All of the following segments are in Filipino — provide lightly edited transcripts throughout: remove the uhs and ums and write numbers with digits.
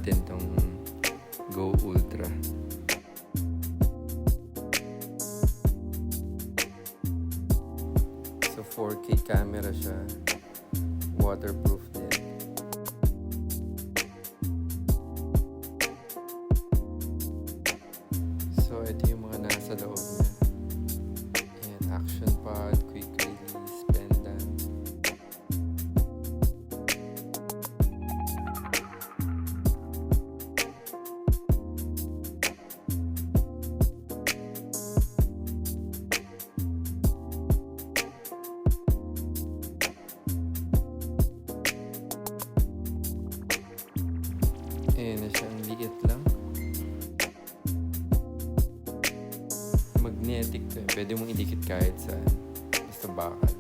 natin tong Go Ultra. So 4K camera siya, waterproof din. So ito yung mga nasa loob niya. Ayan, action pad, quick release, pendant. Ayan na siya, ang liit lang. Magnetic to. Pwede mong idikit kahit saan. Basta bakal.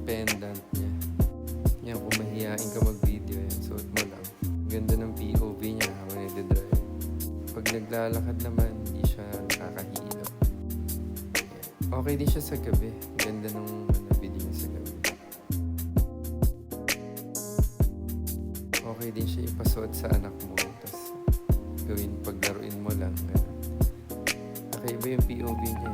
Pendant niya. Yan, kung mahihain ka mag-video, yan, suot mo lang. Ganda ng POV niya habang nagdadrive. Pag naglalakad naman, hindi siya nakakahilo. Yan. Okay din siya sa gabi. Ganda nung video niya sa gabi. Okay din siya ipasuot sa anak mo. Tapos gawin, paglaruin mo lang. Kakaiba yung POV niya.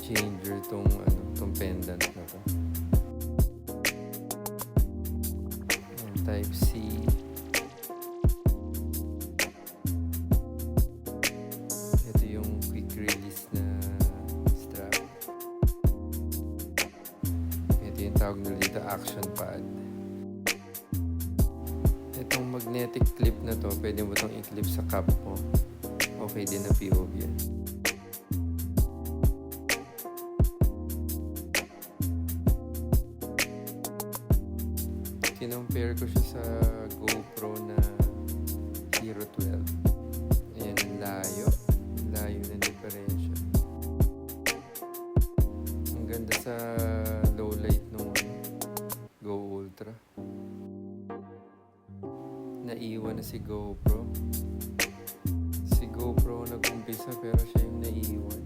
Changer tong pendant na to. Ayan, type C. Ito yung quick release na strap. Ito yung tawag nila dito, action pad. Itong magnetic clip na to, pwede mo itong i-clip sa cap mo. Okay din na POV yan. Kinompare ko siya sa GoPro na Hero 12. Ayan, layo. Layo ng diferensya. Ang ganda sa low light nung Go Ultra. Naiwan na si GoPro. Si GoPro nag-umpisa pero siya yung naiwan.